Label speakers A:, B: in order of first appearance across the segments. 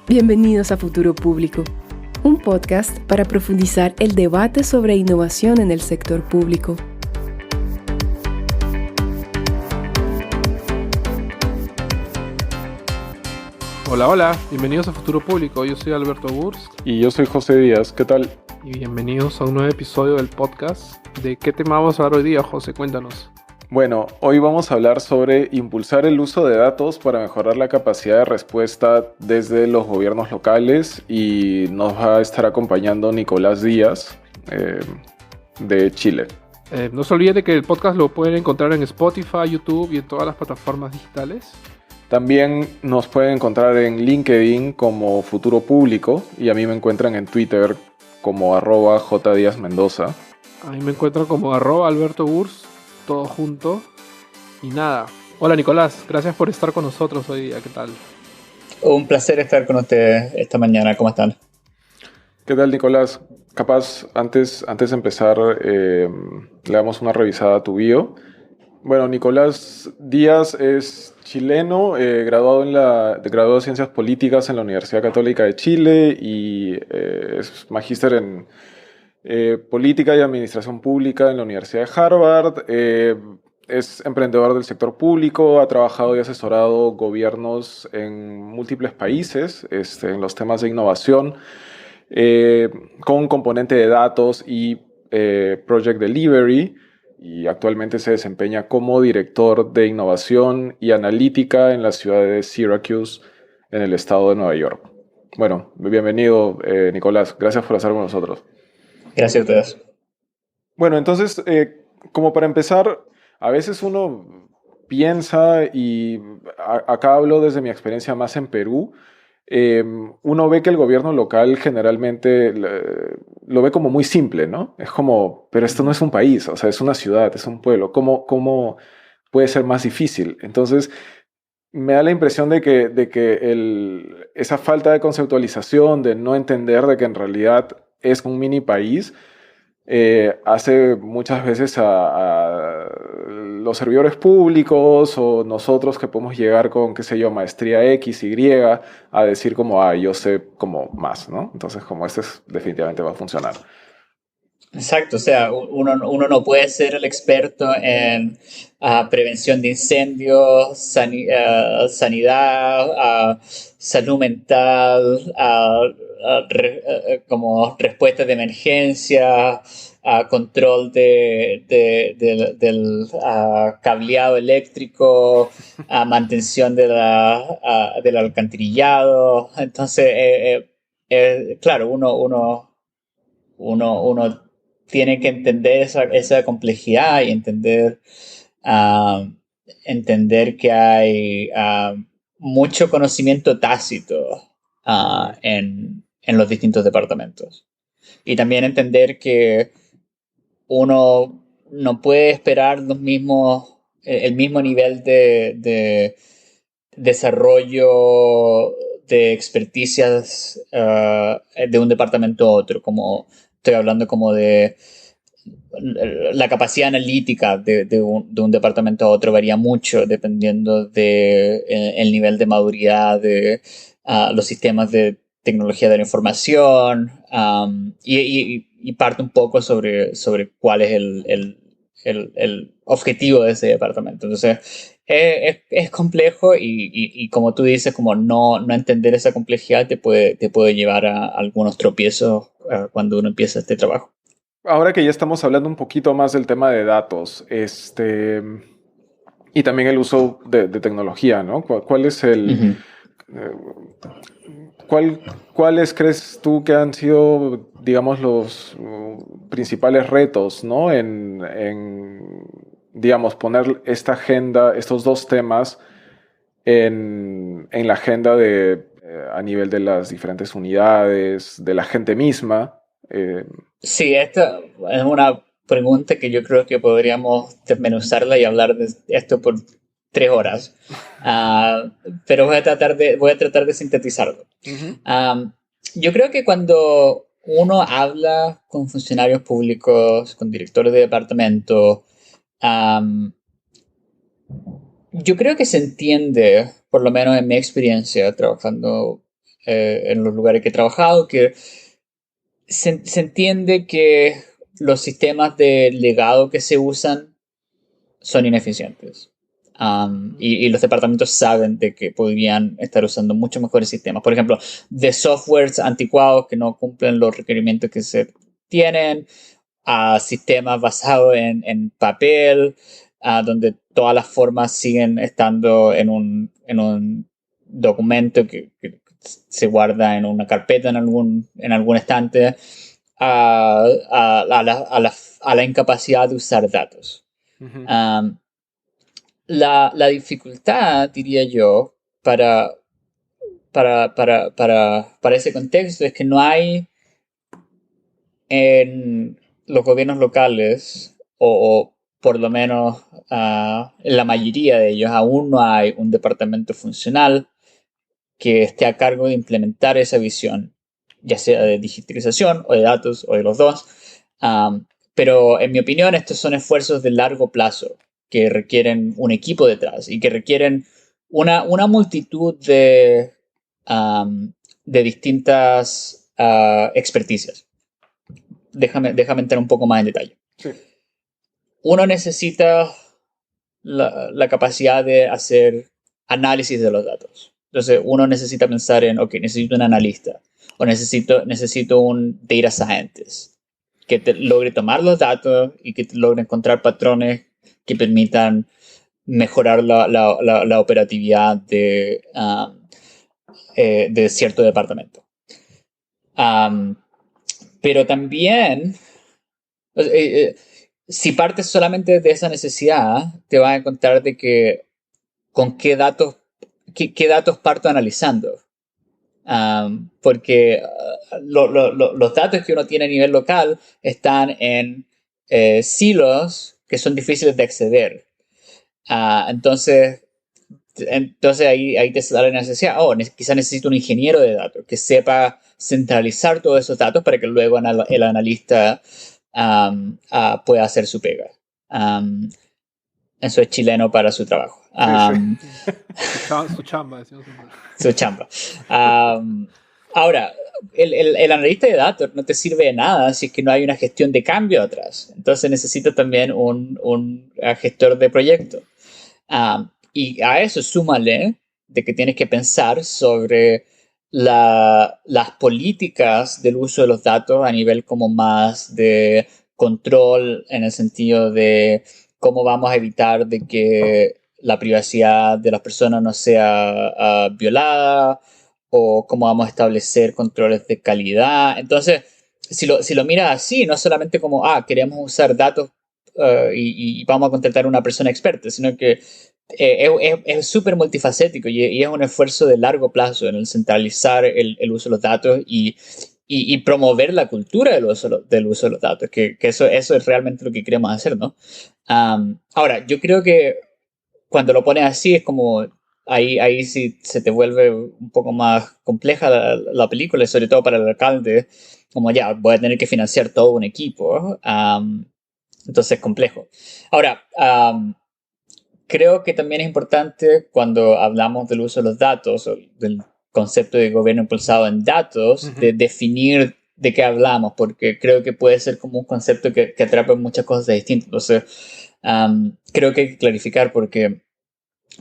A: Bienvenidos a Futuro Público, un podcast para profundizar el debate sobre innovación en el sector público.
B: Hola, bienvenidos a Futuro Público. Yo soy Alberto Burst.
C: Y yo soy José Díaz, ¿qué tal?
B: Y bienvenidos a un nuevo episodio del podcast. ¿De qué tema vamos a hablar hoy día, José? Cuéntanos.
C: Bueno, hoy vamos a hablar sobre impulsar el uso de datos para mejorar la capacidad de respuesta desde los gobiernos locales, y nos va a estar acompañando Nicolás Díaz, de Chile.
B: No se olviden de que el podcast lo pueden encontrar en Spotify, YouTube y en todas las plataformas digitales.
C: También nos pueden encontrar en LinkedIn como Futuro Público, y a mí me encuentran en Twitter como @jdiazmendoza.
B: A mí me encuentran como @Alberto Burst, todo junto. Y nada. Hola Nicolás, gracias por estar con nosotros hoy día. ¿Qué tal?
D: Un placer estar con ustedes esta mañana. ¿Cómo están?
C: ¿Qué tal, Nicolás? Capaz, antes de empezar, le damos una revisada a tu bio. Bueno, Nicolás Díaz es chileno, graduado de Ciencias Políticas en la Universidad Católica de Chile y es magíster en Política y Administración Pública en la Universidad de Harvard. Es emprendedor del sector público, ha trabajado y asesorado gobiernos en múltiples países en los temas de innovación, con un componente de datos y Project Delivery, y actualmente se desempeña como director de innovación y analítica en la ciudad de Syracuse, en el estado de Nueva York. Bueno, bienvenido, Nicolás. Gracias por estar con nosotros.
D: Gracias a ustedes.
C: Bueno, entonces, como para empezar, a veces uno piensa, y acá hablo desde mi experiencia más en Perú, uno ve que el gobierno local generalmente lo ve como muy simple, ¿no? Es como, pero esto no es un país, o sea, es una ciudad, es un pueblo. ¿Cómo puede ser más difícil? Entonces, me da la impresión de que esa falta de conceptualización, de no entender de que en realidad es un mini país, hace muchas veces a los servidores públicos o nosotros que podemos llegar con, qué sé yo, maestría X, Y, a decir como, yo sé como más, ¿no? Entonces, como definitivamente va a funcionar.
D: Exacto, o sea, uno no puede ser el experto en prevención de incendios, sanidad, salud mental, como respuestas de emergencia, control del cableado eléctrico, mantención del alcantarillado. Entonces, claro, uno tiene que entender esa complejidad y entender que hay mucho conocimiento tácito en los distintos departamentos. Y también entender que uno no puede esperar el mismo nivel de desarrollo de experticias de un departamento a otro, como estoy hablando como de la capacidad analítica de un departamento a otro varía mucho dependiendo del nivel de maduridad de los sistemas de tecnología de la información, y parte un poco sobre cuál es el objetivo de ese departamento. Entonces, es complejo y como tú dices, como no entender esa complejidad te puede llevar a algunos tropiezos cuando uno empieza este trabajo.
C: Ahora que ya estamos hablando un poquito más del tema de datos, y también el uso de tecnología, ¿no? ¿Cuál es el... ¿Cuáles crees tú que han sido, digamos, los principales retos, ¿no? Digamos, poner esta agenda, estos dos temas en la agenda a nivel de las diferentes unidades, de la gente misma?
D: Sí, esta es una pregunta que yo creo que podríamos desmenuzarla y hablar de esto por 3 horas. Pero voy a tratar de sintetizarlo. Yo creo que cuando uno habla con funcionarios públicos, con directores de departamento, yo creo que se entiende, por lo menos en mi experiencia trabajando en los lugares que he trabajado, que se entiende que los sistemas de legado que se usan son ineficientes. Y los departamentos saben de que podrían estar usando mucho mejores sistemas. Por ejemplo, de softwares anticuados que no cumplen los requerimientos que se tienen, a sistemas basados en papel, donde todas las formas siguen estando en un documento que se guarda en una carpeta en algún estante, a la incapacidad de usar datos.
C: Ujú.
D: La dificultad, diría yo, para ese contexto es que no hay en los gobiernos locales, o por lo menos en la mayoría de ellos, aún no hay un departamento funcional que esté a cargo de implementar esa visión, ya sea de digitalización o de datos o de los dos. Pero en mi opinión, estos son esfuerzos de largo plazo que requieren un equipo detrás y que requieren una multitud de distintas experticias. Déjame entrar un poco más en detalle.
C: Sí.
D: Uno necesita la capacidad de hacer análisis de los datos. Entonces, uno necesita pensar en, ok, necesito un analista o necesito un data scientist que te logre tomar los datos y que te logre encontrar patrones que permitan mejorar la operatividad de cierto departamento. Pero también, si partes solamente de esa necesidad, te vas a encontrar de que con qué datos parto analizando. Porque los datos que uno tiene a nivel local están en silos que son difíciles de acceder. Entonces ahí te sale la necesidad, quizás necesito un ingeniero de datos que sepa centralizar todos esos datos para que luego el analista pueda hacer su pega. Eso es chileno para su trabajo.
B: Su chamba, decimos.
D: Su chamba. Ahora, el analista de datos no te sirve de nada si es que no hay una gestión de cambio atrás. Entonces necesitas también un gestor de proyecto. Y a eso súmale de que tienes que pensar sobre las políticas del uso de los datos a nivel como más de control, en el sentido de cómo vamos a evitar de que la privacidad de las personas no sea violada, o cómo vamos a establecer controles de calidad. Entonces, si lo miras así, no solamente como, queremos usar datos y vamos a contratar a una persona experta, sino que es súper multifacético y es un esfuerzo de largo plazo en el centralizar el uso de los datos y promover la cultura del uso de los datos, que eso es realmente lo que queremos hacer, ¿no? Ahora, yo creo que cuando lo pones así es como ahí sí se te vuelve un poco más compleja la película, y sobre todo para el alcalde, como ya voy a tener que financiar todo un equipo. Entonces es complejo. Ahora, creo que también es importante cuando hablamos del uso de los datos o del concepto de gobierno impulsado en datos, de definir de qué hablamos, porque creo que puede ser como un concepto que atrapa muchas cosas distintas. Entonces, creo que hay que clarificar, porque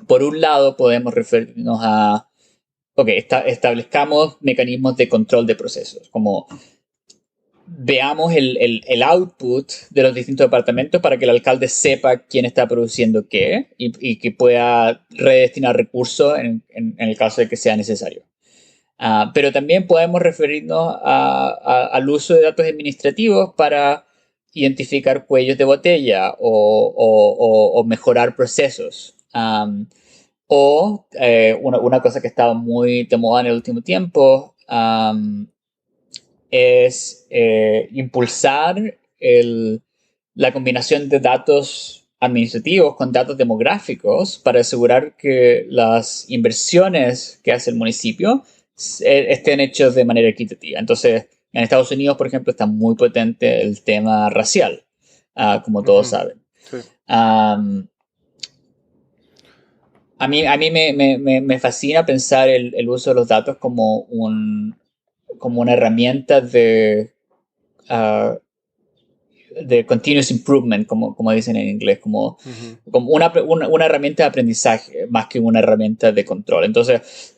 D: por un lado podemos referirnos a, establezcamos mecanismos de control de procesos, como veamos el output de los distintos departamentos para que el alcalde sepa quién está produciendo qué y que pueda redestinar recursos en el caso de que sea necesario. Pero también podemos referirnos al uso de datos administrativos para identificar cuellos de botella o mejorar procesos. Una cosa que estaba muy de moda en el último tiempo es impulsar la combinación de datos administrativos con datos demográficos para asegurar que las inversiones que hace el municipio estén hechos de manera equitativa. Entonces, en Estados Unidos, por ejemplo, está muy potente el tema racial, como todos saben.
C: Sí.
D: a mí me fascina pensar el uso de los datos como una herramienta ah, de continuous improvement, como dicen en inglés,
C: Ujú.
D: como una herramienta de aprendizaje más que una herramienta de control. Entonces,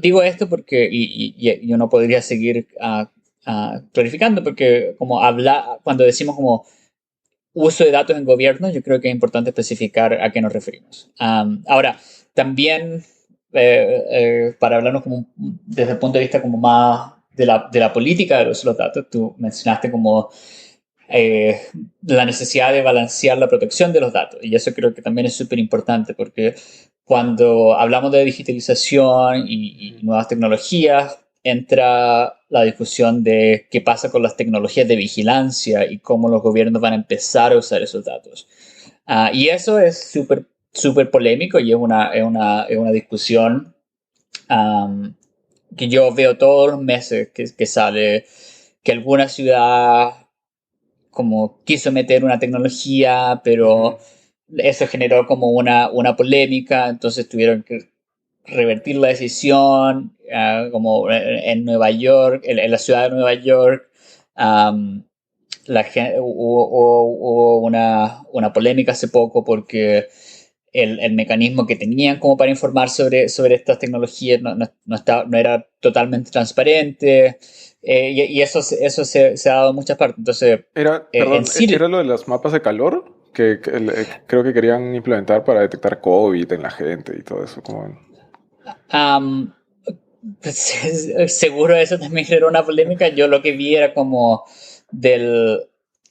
D: digo esto porque, y uno podría seguir clarificando, porque cuando decimos como uso de datos en gobierno, yo creo que es importante especificar a qué nos referimos. Ahora, también, para hablarnos desde el punto de vista como más de la política de los datos, tú mencionaste como eh, la necesidad de balancear la protección de los datos. Y eso creo que también es súper importante porque cuando hablamos de digitalización y nuevas tecnologías, entra la discusión de qué pasa con las tecnologías de vigilancia y cómo los gobiernos van a empezar a usar esos datos. Y eso es súper súper polémico y es una discusión um, que yo veo todos los meses que sale que alguna ciudad como quiso meter una tecnología, pero
C: Ujú.
D: eso generó como una polémica, entonces tuvieron que revertir la decisión, como en Nueva York, en la ciudad de Nueva York, um, hubo una polémica hace poco porque el mecanismo que tenían como para informar sobre estas tecnologías no era totalmente transparente, y eso se ha dado en muchas partes. Entonces, en
C: Perdón,
D: Siria,
C: ¿era lo de los mapas de calor? Creo que querían implementar para detectar COVID en la gente y todo eso.
D: um, pues, seguro eso también generó una polémica. Yo lo que vi era como del,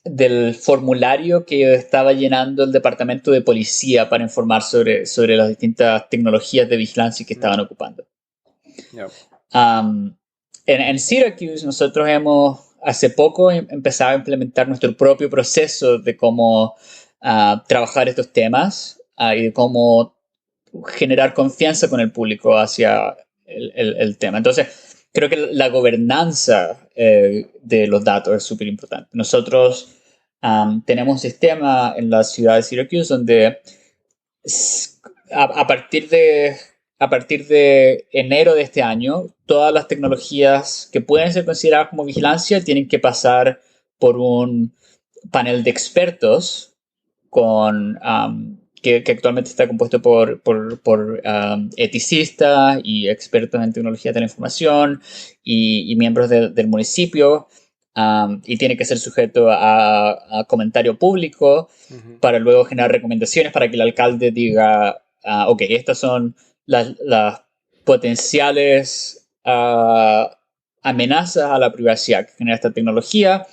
D: del formulario que estaba llenando el departamento de policía para informar sobre las distintas tecnologías de vigilancia que estaban
C: Mm,
D: ocupando.
C: ya.
D: Um, en Syracuse nosotros hemos hace poco empezado a implementar nuestro propio proceso de cómo trabajar estos temas y de cómo generar confianza con el público hacia el tema. Entonces, creo que la gobernanza de los datos es súper importante. Nosotros tenemos un sistema en la ciudad de Syracuse donde a partir de enero de este año, todas las tecnologías que pueden ser consideradas como vigilancia tienen que pasar por un panel de expertos que actualmente está compuesto por eticistas y expertos en tecnología de la información y miembros del municipio, y tiene que ser sujeto a comentario público
C: Ujú.
D: para luego generar recomendaciones para que el alcalde diga, ok, estas son las potenciales amenazas a la privacidad que genera esta tecnología,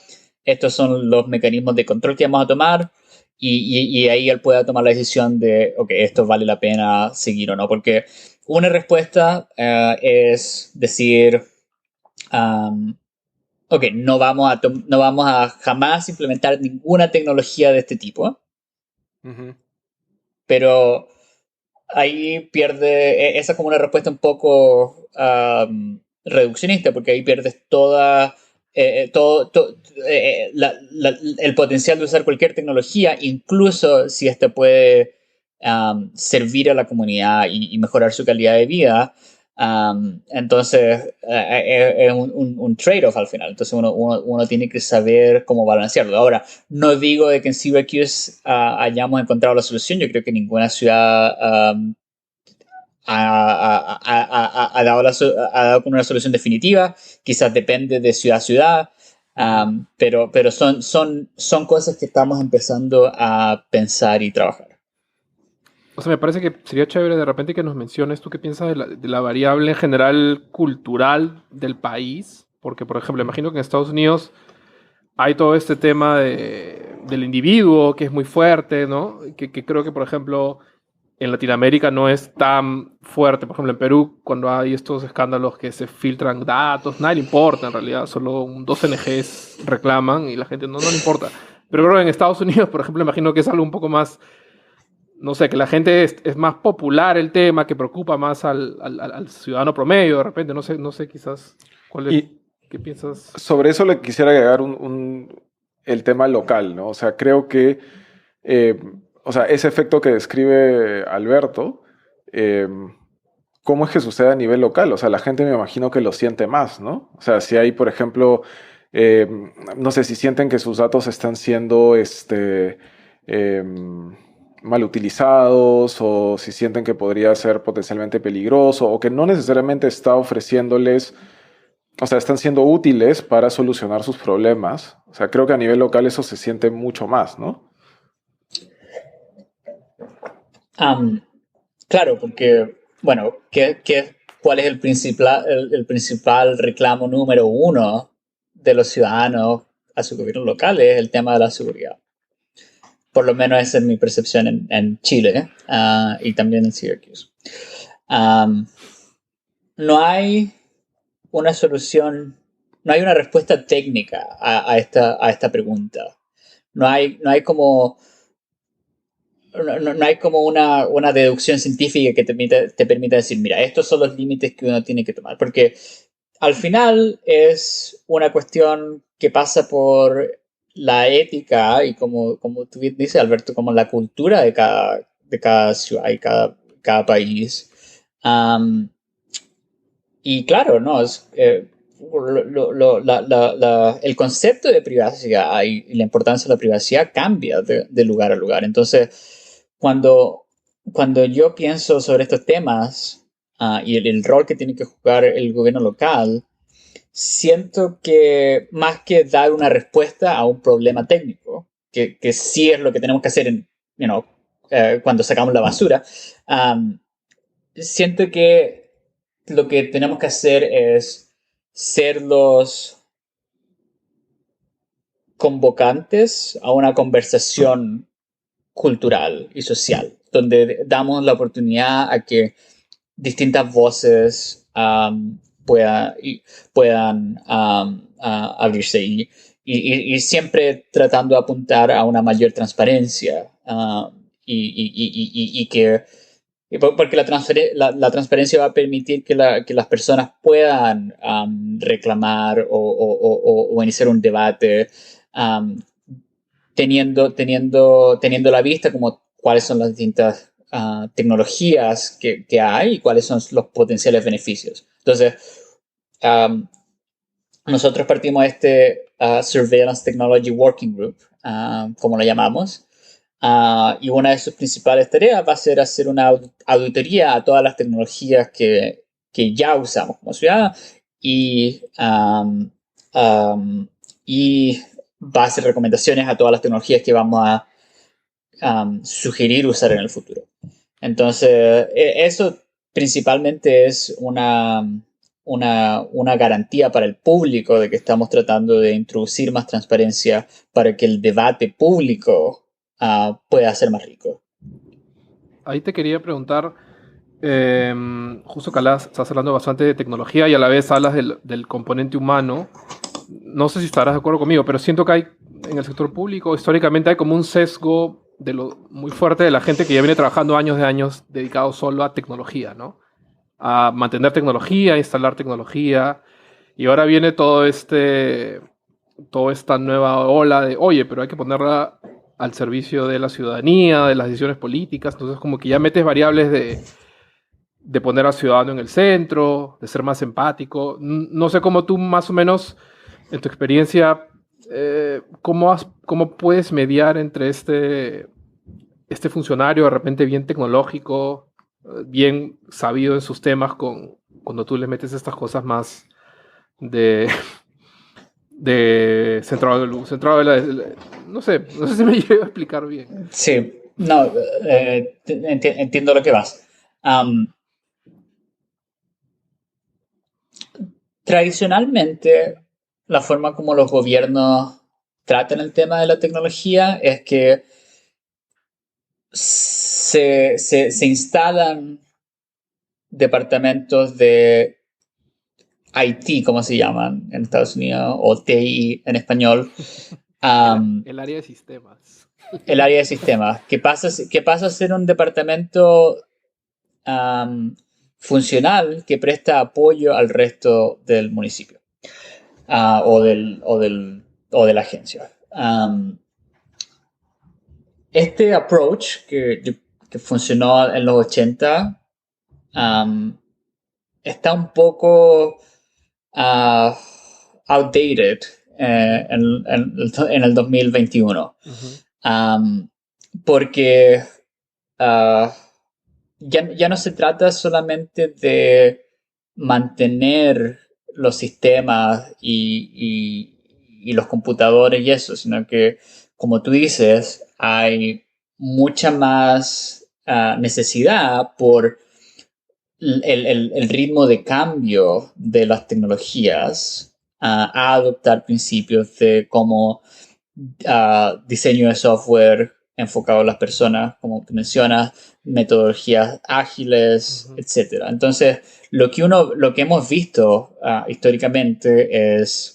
D: estos son los mecanismos de control que vamos a tomar, y ahí él pueda tomar la decisión de, ok, esto vale la pena seguir o no, porque una respuesta es decir, um, ok, no vamos a jamás implementar ninguna tecnología de este tipo,
C: Ujú.
D: pero ahí esa es como una respuesta un poco reduccionista, porque ahí pierdes el potencial de usar cualquier tecnología, incluso si esta puede servir a la comunidad y mejorar su calidad de vida. Entonces, es un trade-off al final. Entonces, uno tiene que saber cómo balancearlo. Ahora, no digo de que en Syracuse hayamos encontrado la solución. Yo creo que ninguna ciudad ha dado con una solución definitiva. Quizás depende de ciudad a ciudad.
C: Ujú.
D: Pero son cosas que estamos empezando a pensar y trabajar.
B: O sea, me parece que sería chévere de repente que nos menciones tú qué piensas de la variable en general cultural del país. Porque, por ejemplo, imagino que en Estados Unidos hay todo este tema del individuo que es muy fuerte, ¿no? Que creo que, por ejemplo, en Latinoamérica no es tan fuerte. Por ejemplo, en Perú, cuando hay estos escándalos que se filtran datos, nadie le importa en realidad, solo dos ONGs reclaman y la gente no le importa. Pero creo que en Estados Unidos, por ejemplo, imagino que es algo un poco más, no sé, que la gente es más popular el tema, que preocupa más al ciudadano promedio, de repente, no sé quizás,
C: Y
B: ¿qué piensas?
C: sobre eso le quisiera agregar el tema local, ¿no? O sea, creo que, eh, o sea, ese efecto que describe Alberto ¿cómo es que sucede a nivel local? O sea, la gente me imagino que lo siente más, ¿no? O sea, si hay, por ejemplo, no sé, si sienten que sus datos están siendo mal utilizados o si sienten que podría ser potencialmente peligroso o que no necesariamente está ofreciéndoles, o sea, están siendo útiles para solucionar sus problemas. O sea, creo que a nivel local eso se siente mucho más, ¿no?
D: Claro, porque, bueno, ¿cuál es el principal reclamo número uno de los ciudadanos a su gobierno local? Es el tema de la seguridad. Por lo menos esa es mi percepción en Chile y también en Syracuse. No hay una solución, no hay una respuesta técnica a esta pregunta. No hay como no hay como una deducción científica que te permita decir, mira, estos son los límites que uno tiene que tomar. Porque al final es una cuestión que pasa por la ética y como tú bien dices, Alberto, como la cultura de cada ciudad y cada país. Y claro, ¿no? El concepto de privacidad y la importancia de la privacidad cambia de lugar a lugar. Entonces, cuando yo pienso sobre estos temas y el rol que tiene que jugar el gobierno local, siento que más que dar una respuesta a un problema técnico, que sí es lo que tenemos que hacer cuando sacamos la basura, siento que lo que tenemos que hacer es ser los convocantes a una conversación cultural y social, donde damos la oportunidad a que distintas voces puedan abrirse y siempre tratando de apuntar a una mayor transparencia y que porque la transparencia va a permitir que las personas puedan reclamar o iniciar un debate teniendo a la vista como cuáles son las distintas tecnologías que hay y cuáles son los potenciales beneficios. Entonces, nosotros partimos de Surveillance Technology Working Group, como lo llamamos, y una de sus principales tareas va a ser hacer una auditoría a todas las tecnologías que ya usamos como ciudad y va a hacer recomendaciones a todas las tecnologías que vamos a sugerir usar en el futuro. Entonces, eso principalmente es una garantía para el público de que estamos tratando de introducir más transparencia para que el debate público pueda ser más rico.
B: Ahí te quería preguntar, justo que estás hablando bastante de tecnología y a la vez hablas del componente humano. No sé si estarás de acuerdo conmigo, pero siento que hay en el sector público, históricamente hay como un sesgo muy fuerte de la gente que ya viene trabajando años de años dedicado solo a tecnología, ¿no? A mantener tecnología, a instalar tecnología. Y ahora viene toda esta nueva ola de, oye, pero hay que ponerla al servicio de la ciudadanía, de las decisiones políticas. Entonces como que ya metes variables de poner al ciudadano en el centro, de ser más empático. No sé cómo tú más o menos, en tu experiencia, cómo puedes mediar entre este funcionario de repente bien tecnológico, bien sabido en sus temas, cuando tú le metes estas cosas más de centrado no sé si me llevo a explicar bien.
D: Sí, no, entiendo lo que vas. Tradicionalmente, la forma como los gobiernos tratan el tema de la tecnología es que se instalan departamentos de IT, como se llaman en Estados Unidos, o TI en español.
B: El área de sistemas.
D: El área de sistemas, que pasa a ser un departamento funcional que presta apoyo al resto del municipio o de la agencia. Este approach que funcionó en los 80 está un poco outdated en el 2021. Porque ya no se trata solamente de mantener los sistemas y los computadores y eso, sino que, como tú dices, hay mucha más necesidad por el ritmo de cambio de las tecnologías a adoptar principios de como diseño de software enfocado a las personas, como tú mencionas, metodologías ágiles, etc. Entonces, lo que hemos visto históricamente es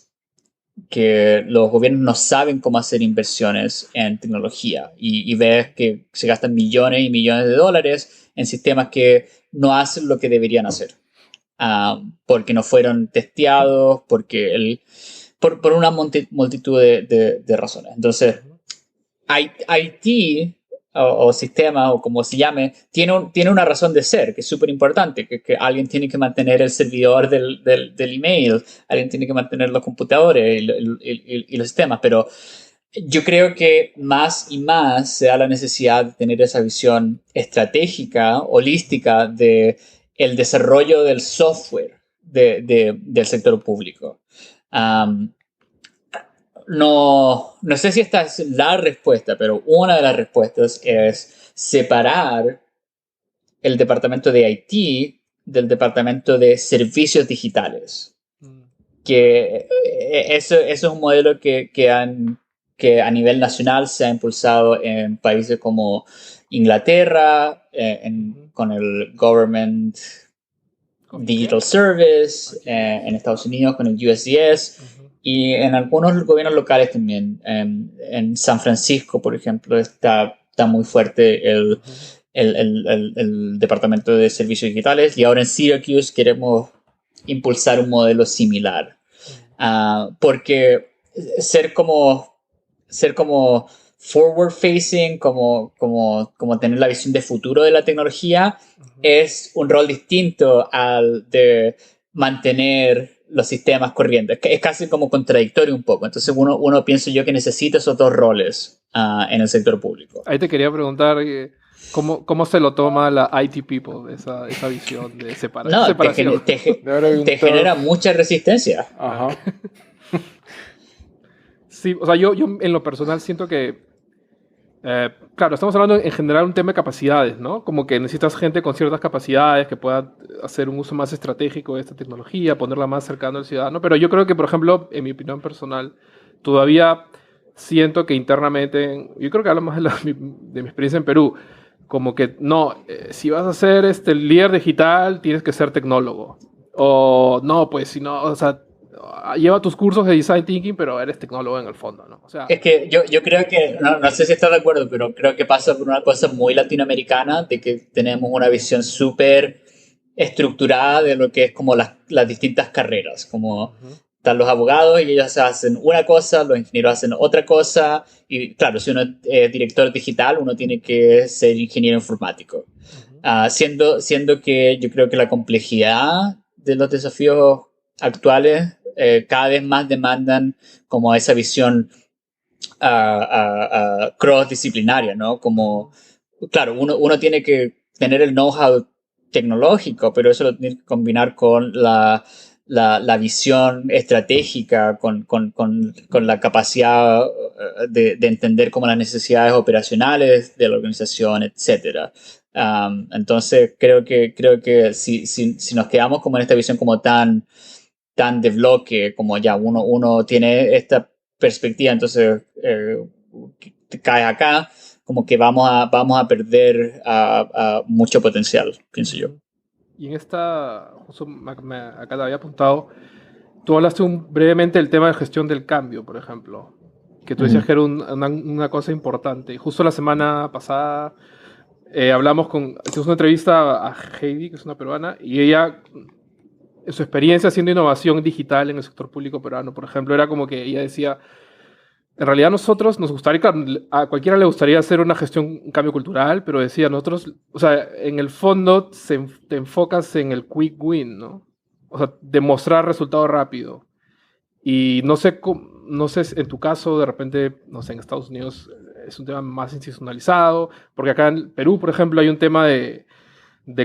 D: que los gobiernos no saben cómo hacer inversiones en tecnología y ves que se gastan millones y millones de dólares en sistemas que no hacen lo que deberían hacer, porque no fueron testeados, por una multitud de razones. Entonces, IT o sistema o como se llame, tiene una razón de ser, que es súper importante, que alguien tiene que mantener el servidor del email, alguien tiene que mantener los computadores y los sistemas, pero yo creo que más y más se da la necesidad de tener esa visión estratégica, holística de el desarrollo del software del sector público. No sé si esta es la respuesta, pero una de las respuestas es separar el departamento de IT del departamento de servicios digitales. Que eso es un modelo que a nivel nacional se ha impulsado en países como Inglaterra, con el Government Digital Service, en Estados Unidos con el USDS. Y en algunos gobiernos locales también. En San Francisco, por ejemplo, está muy fuerte el Departamento de Servicios Digitales. Y ahora en Syracuse queremos impulsar un modelo similar. Porque ser como forward-facing, como tener la visión de futuro de la tecnología, es un rol distinto al de mantener los sistemas corrientes. Es casi como contradictorio un poco. Entonces uno pienso yo que necesita esos dos roles en el sector público.
B: Ahí te quería preguntar cómo se lo toma la IT people, esa visión de separación.
D: Te genera mucha resistencia.
C: Ajá.
B: Sí, o sea, yo en lo personal siento que claro, estamos hablando en general de un tema de capacidades, ¿no? Como que necesitas gente con ciertas capacidades que pueda hacer un uso más estratégico de esta tecnología, ponerla más cercana al ciudadano. Pero yo creo que, por ejemplo, en mi opinión personal, todavía siento que internamente, yo creo que hablo más de mi experiencia en Perú, como que no, si vas a ser el líder digital, tienes que ser tecnólogo. O no, pues si no, o sea, lleva tus cursos de design thinking, pero eres tecnólogo en el fondo, ¿no? O sea,
D: es que yo creo que, no sé si estás de acuerdo, pero creo que pasa por una cosa muy latinoamericana, de que tenemos una visión súper estructurada de lo que es como las distintas carreras, como están los abogados y ellos hacen una cosa, los ingenieros hacen otra cosa, y claro, si uno es director digital, uno tiene que ser ingeniero informático. Siendo que yo creo que la complejidad de los desafíos actuales cada vez más demandan como esa visión cross-disciplinaria, ¿no? Como, claro, uno tiene que tener el know-how tecnológico, pero eso lo tiene que combinar con la visión estratégica, con la capacidad de entender como las necesidades operacionales de la organización, etc. Entonces, creo que si nos quedamos como en esta visión como tan de bloque, como ya uno tiene esta perspectiva, entonces te caes acá, como que vamos a perder mucho potencial, pienso yo.
B: Y en justo acá te había apuntado, tú hablaste brevemente del tema de gestión del cambio, por ejemplo, que tú decías que era una cosa importante. Y justo la semana pasada hicimos una entrevista a Heidi, que es una peruana, y ella, su experiencia haciendo innovación digital en el sector público peruano, por ejemplo, era como que ella decía, En realidad nosotros nos gustaría, claro, a cualquiera le gustaría hacer una gestión, un cambio cultural, pero decía, nosotros, o sea, en el fondo te enfocas en el quick win, ¿no? O sea, demostrar resultado rápido. Y no sé, no sé, en tu caso, de repente, no sé, en Estados Unidos es un tema más institucionalizado, porque acá en Perú, por ejemplo, hay un tema de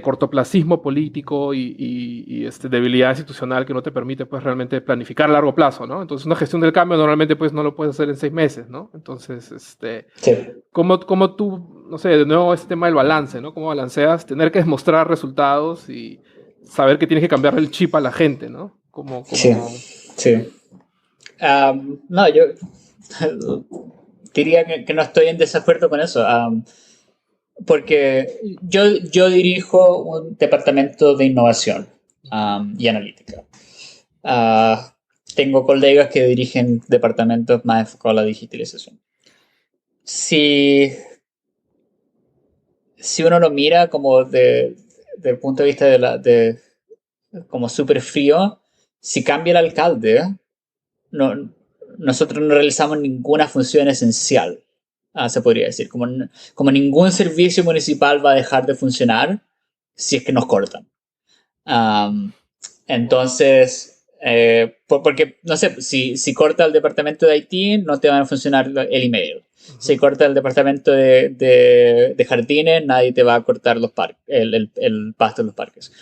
B: cortoplacismo político y debilidad institucional que no te permite pues realmente planificar a largo plazo, ¿no? Entonces una gestión del cambio normalmente pues no lo puedes hacer en 6 meses, ¿no? Entonces,
D: Sí.
B: ¿cómo tú, no sé, de nuevo este tema del balance, ¿no? ¿Cómo balanceas tener que demostrar resultados y saber que tienes que cambiar el chip a la gente, ¿no?
D: Sí, sí. No, yo diría que no estoy en desacuerdo con eso. Porque yo dirijo un departamento de innovación y analítica. Tengo colegas que dirigen departamentos más enfocados a la digitalización. Si uno lo mira como desde el punto de vista como súper frío, si cambia el alcalde, no, nosotros no realizamos ninguna función esencial, se podría decir. Como ningún servicio municipal va a dejar de funcionar si es que nos cortan. Entonces, porque, no sé, si corta el departamento de IT, no te va a funcionar el email. Si corta el departamento de jardines, nadie te va a cortar el pasto en los parques.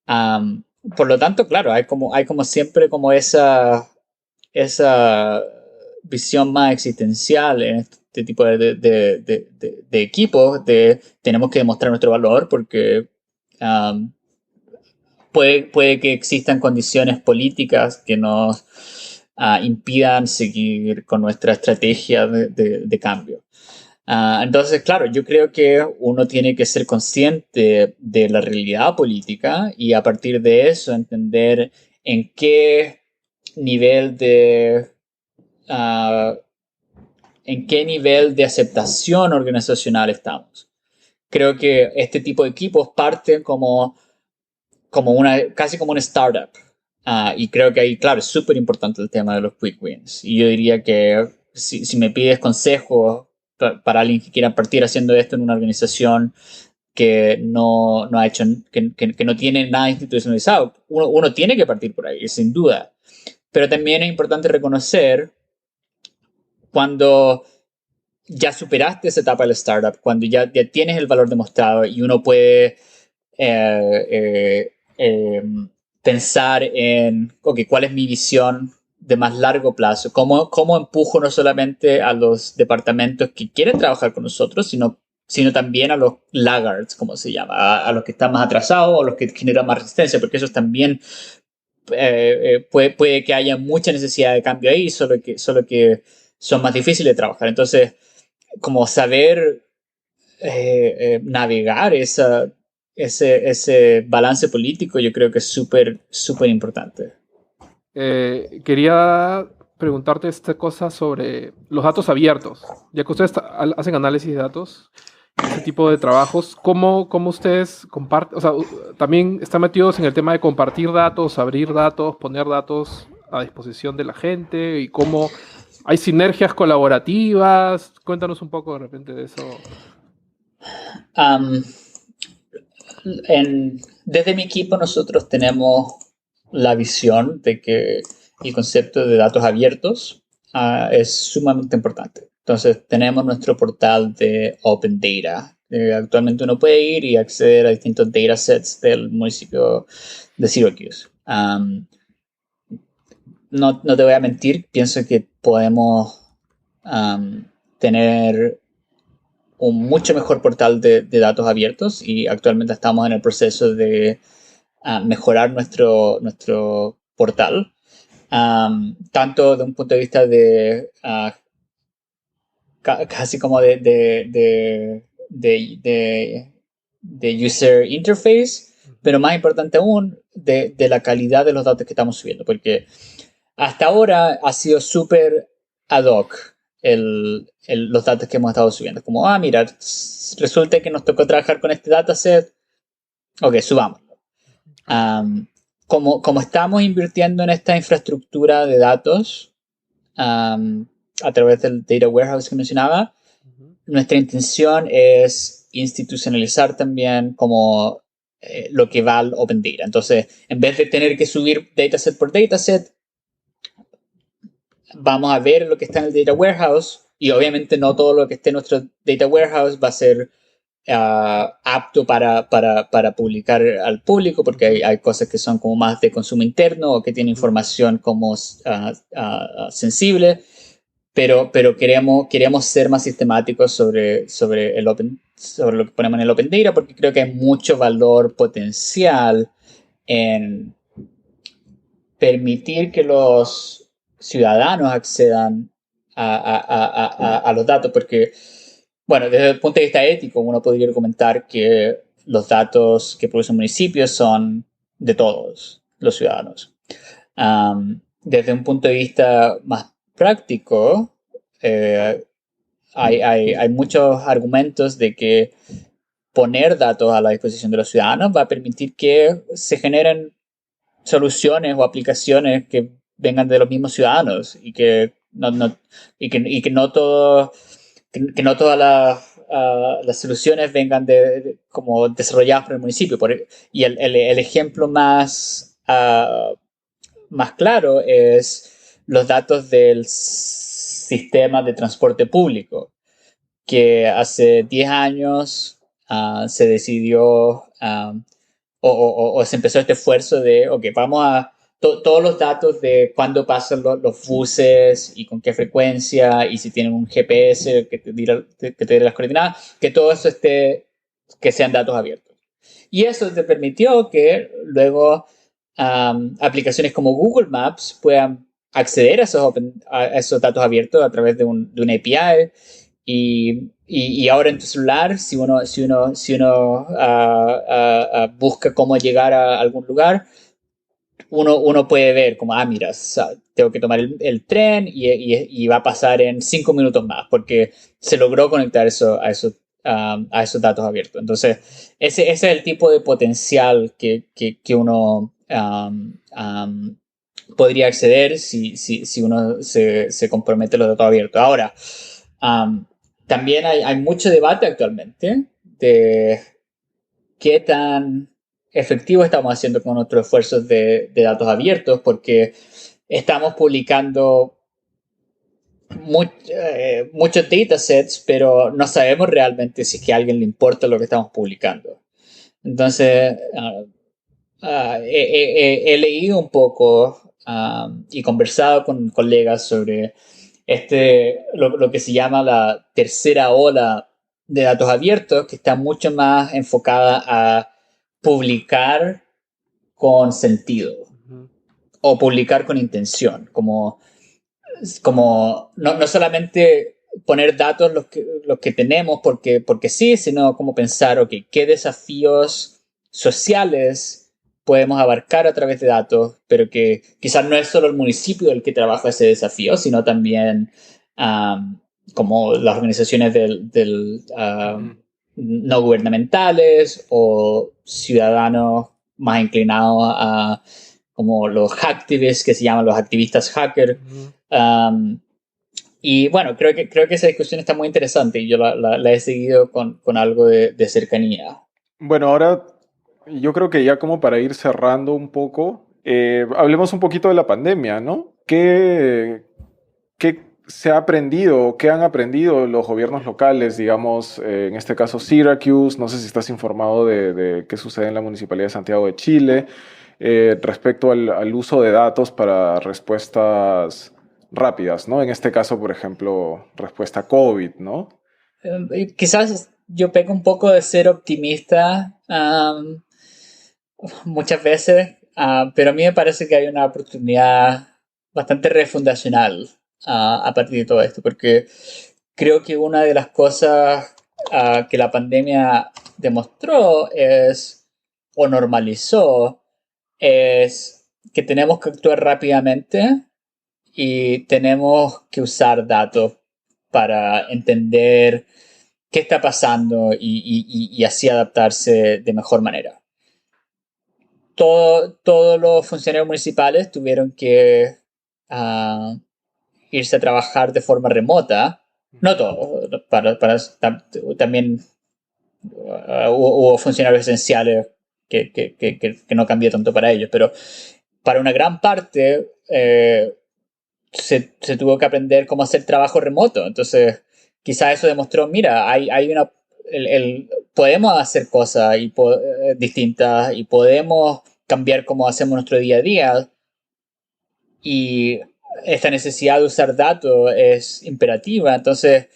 D: Por lo tanto, claro, hay como siempre como esa visión más existencial en este tipo de equipos, tenemos que demostrar nuestro valor porque puede que existan condiciones políticas que nos impidan seguir con nuestra estrategia de cambio. Entonces, claro, yo creo que uno tiene que ser consciente de la realidad política y a partir de eso entender en qué nivel de aceptación organizacional estamos. Creo que este tipo de equipos parten casi como una startup. Y creo que ahí, claro, es súper importante el tema de los quick wins. Y yo diría que si me pides consejos para alguien que quiera partir haciendo esto en una organización que no ha hecho, que no tiene nada institucionalizado, uno tiene que partir por ahí, sin duda. Pero también es importante reconocer cuando ya superaste esa etapa del startup, cuando ya tienes el valor demostrado y uno puede pensar en, ok, ¿cuál es mi visión de más largo plazo? ¿Cómo empujo no solamente a los departamentos que quieren trabajar con nosotros, sino también a los laggards, como se llama, a los que están más atrasados o los que generan más resistencia, porque esos también puede que haya mucha necesidad de cambio ahí, solo que son más difíciles de trabajar. Entonces, como saber navegar ese balance político, yo creo que es súper, súper importante.
B: Quería preguntarte esta cosa sobre los datos abiertos. Ya que ustedes hacen análisis de datos, ese tipo de trabajos, ¿cómo ustedes comparten? O sea, también están metidos en el tema de compartir datos, abrir datos, poner datos a disposición de la gente y cómo hay sinergias colaborativas. Cuéntanos un poco de repente de eso.
D: Desde mi equipo nosotros tenemos la visión de que el concepto de datos abiertos es sumamente importante. Entonces tenemos nuestro portal de Open Data. Actualmente uno puede ir y acceder a distintos datasets del municipio de Syracuse. No te voy a mentir, pienso que podemos tener un mucho mejor portal de datos abiertos y actualmente estamos en el proceso de mejorar nuestro portal, tanto de un punto de vista de casi como de user interface, pero más importante aún, de la calidad de los datos que estamos subiendo, porque hasta ahora ha sido súper ad hoc los datos que hemos estado subiendo. Como, mira, resulta que nos tocó trabajar con este dataset, ok, subámoslo. Como estamos invirtiendo en esta infraestructura de datos, a través del Data Warehouse que mencionaba. Nuestra intención es institucionalizar también como lo que va al Open Data. Entonces, en vez de tener que subir dataset por dataset, vamos a ver lo que está en el Data Warehouse y obviamente no todo lo que esté en nuestro Data Warehouse va a ser apto para publicar al público porque hay cosas que son como más de consumo interno o que tienen información como sensible. Pero queremos ser más sistemáticos sobre lo que ponemos en el Open Data porque creo que hay mucho valor potencial en permitir que los ciudadanos accedan a los datos porque, bueno, desde el punto de vista ético uno podría comentar que los datos que producen municipios son de todos los ciudadanos. Desde un punto de vista más práctico, hay muchos argumentos de que poner datos a la disposición de los ciudadanos va a permitir que se generen soluciones o aplicaciones que vengan de los mismos ciudadanos y que no todas las soluciones vengan como desarrolladas por el municipio. Y el ejemplo más claro es los datos del sistema de transporte público, que hace 10 años se decidió o se empezó este esfuerzo de, ok, vamos a todos los datos de cuándo pasan los buses y con qué frecuencia y si tienen un GPS que te diga las coordenadas, que todo eso que sean datos abiertos. Y eso te permitió que luego aplicaciones como Google Maps puedan acceder a esos datos abiertos a través de un API. Y ahora en tu celular, si uno busca cómo llegar a algún lugar, uno puede ver como, mira, tengo que tomar el tren y va a pasar en 5 minutos más, porque se logró conectar a esos datos abiertos. Entonces, ese es el tipo de potencial que uno podría acceder si uno se compromete a los datos abiertos. Ahora, también hay mucho debate actualmente de qué tan efectivo estamos haciendo con nuestros esfuerzos de datos abiertos, porque estamos publicando muchos datasets, pero no sabemos realmente si es que a alguien le importa lo que estamos publicando. Entonces, he leído un poco y conversado con colegas sobre lo que se llama la tercera ola de datos abiertos, que está mucho más enfocada a publicar con sentido o publicar con intención, como no solamente poner datos los que tenemos porque sí, sino como pensar, ok, qué desafíos sociales podemos abarcar a través de datos, pero que quizás no es solo el municipio el que trabaja ese desafío, sino también como las organizaciones no gubernamentales o ciudadanos más inclinados a como los hacktivists, que se llaman los activistas hacker. Y bueno, creo que esa discusión está muy interesante y yo la he seguido con algo de cercanía.
C: Bueno, ahora yo creo que ya como para ir cerrando un poco, hablemos un poquito de la pandemia, ¿no? ¿Qué se ha aprendido, qué han aprendido los gobiernos locales, digamos, en este caso Syracuse? No sé si estás informado de qué sucede en la Municipalidad de Santiago de Chile, respecto al uso de datos para respuestas rápidas, ¿no? En este caso, por ejemplo, respuesta COVID, ¿no?
D: Quizás yo peco un poco de ser optimista muchas veces, pero a mí me parece que hay una oportunidad bastante refundacional a partir de todo esto, porque creo que una de las cosas que la pandemia demostró o normalizó es que tenemos que actuar rápidamente y tenemos que usar datos para entender qué está pasando y así adaptarse de mejor manera. Todos los funcionarios municipales tuvieron que irse a trabajar de forma remota. No todo, también hubo funcionarios esenciales que no cambió tanto para ellos, pero para una gran parte se tuvo que aprender cómo hacer trabajo remoto. Entonces, quizás eso demostró, mira, podemos hacer cosas distintas y podemos cambiar cómo hacemos nuestro día a día. Y esta necesidad de usar datos es imperativa. Entonces,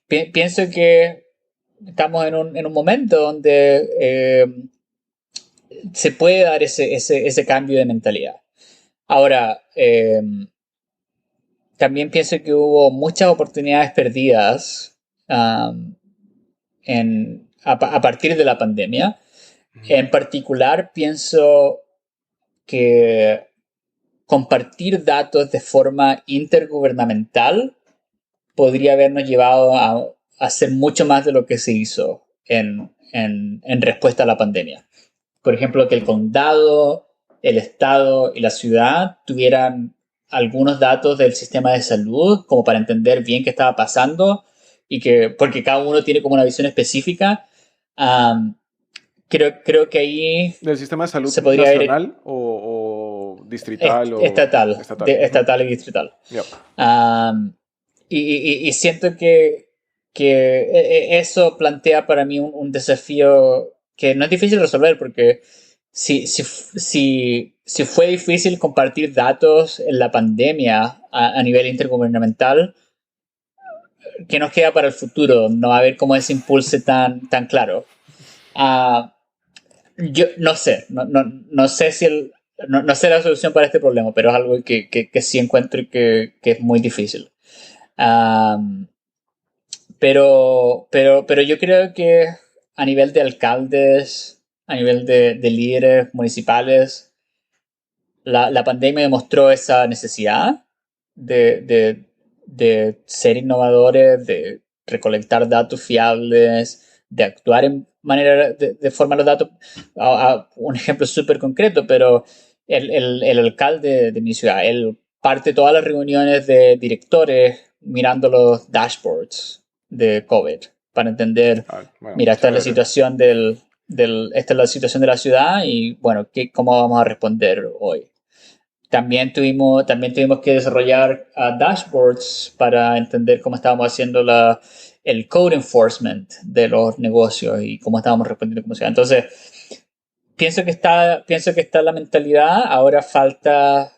D: pienso que estamos en un momento donde se puede dar ese cambio de mentalidad. Ahora, también pienso que hubo muchas oportunidades perdidas a partir de la pandemia. En particular, pienso que compartir datos de forma intergubernamental podría habernos llevado a hacer mucho más de lo que se hizo en respuesta a la pandemia. Por ejemplo, que el condado, el estado y la ciudad tuvieran algunos datos del sistema de salud como para entender bien qué estaba pasando porque cada uno tiene como una visión específica. Creo que ahí
C: ¿Del sistema de salud
D: se podría
C: nacional o distrital?
D: Estatal. Estatal y distrital.
C: Yep.
D: Y siento que eso plantea para mí un desafío que no es difícil de resolver, porque si fue difícil compartir datos en la pandemia a nivel intergubernamental, ¿qué nos queda para el futuro? No va a haber como ese impulso tan claro. Yo no sé, no sé si no sé la solución para este problema, pero es algo que sí encuentro que es muy difícil. Pero yo creo que a nivel de alcaldes, a nivel de líderes municipales, la pandemia demostró esa necesidad de ser innovadores, de recolectar datos fiables, de actuar de forma los datos. Un ejemplo súper concreto, pero el alcalde de mi ciudad, él parte todas las reuniones de directores mirando los dashboards de COVID para entender, mira, esta es la situación esta es la situación de la ciudad y, bueno, ¿cómo vamos a responder hoy? También tuvimos que desarrollar dashboards para entender cómo estábamos haciendo el code enforcement de los negocios y cómo estábamos respondiendo como ciudad. Entonces, pienso que está la mentalidad. Ahora faltan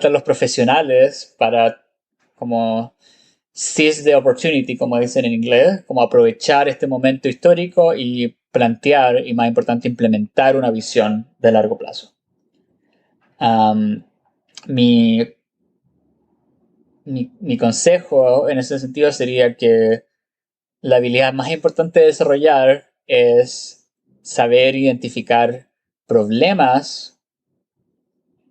D: los profesionales para como seize the opportunity, como dicen en inglés, como aprovechar este momento histórico y plantear, y más importante, implementar una visión de largo plazo. Mi consejo en ese sentido sería que la habilidad más importante de desarrollar es saber identificar problemas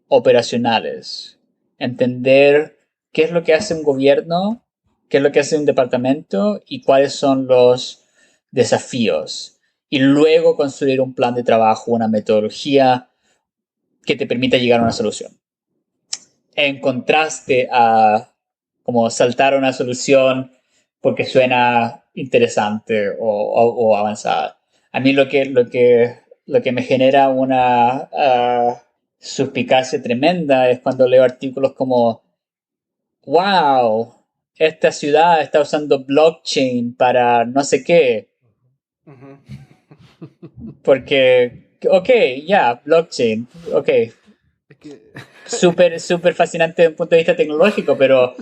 D: operacionales, entender qué es lo que hace un gobierno, qué es lo que hace un departamento y cuáles son los desafíos, y luego construir un plan de trabajo, una metodología que te permita llegar a una solución. En contraste a como saltar a una solución porque suena interesante o avanzada. A mí lo que me genera una suspicacia tremenda es cuando leo artículos como wow, esta ciudad está usando blockchain para no sé qué.
C: Uh-huh.
D: Porque, blockchain, súper fascinante desde un punto de vista tecnológico, pero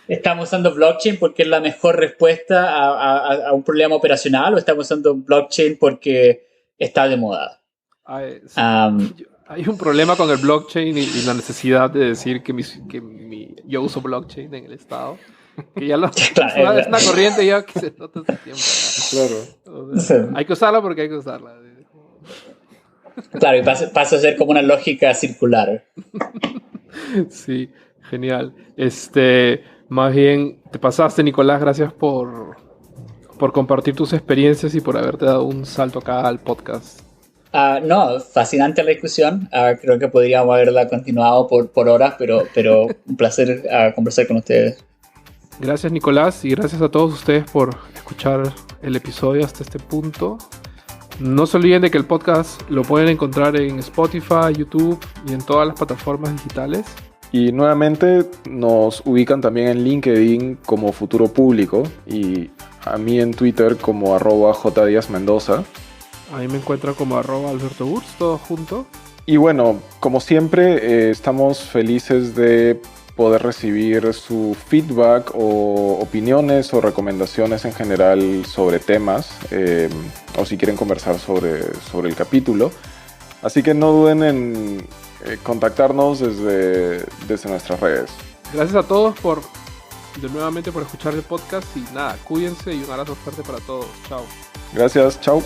D: ¿estamos usando blockchain porque es la mejor respuesta a un problema operacional o estamos usando blockchain porque está de moda?
B: Hay un problema con el blockchain y la necesidad de decir que yo uso blockchain en el estado. Que ya es una corriente ya que se nota hace tiempo.
C: Claro.
B: O sea, hay que usarla porque hay que usarla.
D: Claro, y pasa a ser como una lógica circular.
B: Sí, genial. Más bien, te pasaste, Nicolás, gracias por compartir tus experiencias y por haberte dado un salto acá al podcast.
D: No, fascinante la discusión. Creo que podríamos haberla continuado por horas, pero un placer conversar con ustedes.
B: Gracias, Nicolás, y gracias a todos ustedes por escuchar el episodio hasta este punto. No se olviden de que el podcast lo pueden encontrar en Spotify, YouTube y en todas las plataformas digitales.
C: Y nuevamente nos ubican también en LinkedIn como Futuro Público y a mí en Twitter como @jdiazmendoza.
B: Ahí me encuentran como @AlbertoBurs, todo junto.
C: Y bueno, como siempre, estamos felices de poder recibir su feedback o opiniones o recomendaciones en general sobre temas, o si quieren conversar sobre el capítulo. Así que no duden en contactarnos desde nuestras redes.
B: Gracias a todos nuevamente por escuchar el podcast y nada, cuídense y un abrazo fuerte para todos. Chao.
C: Gracias, chao.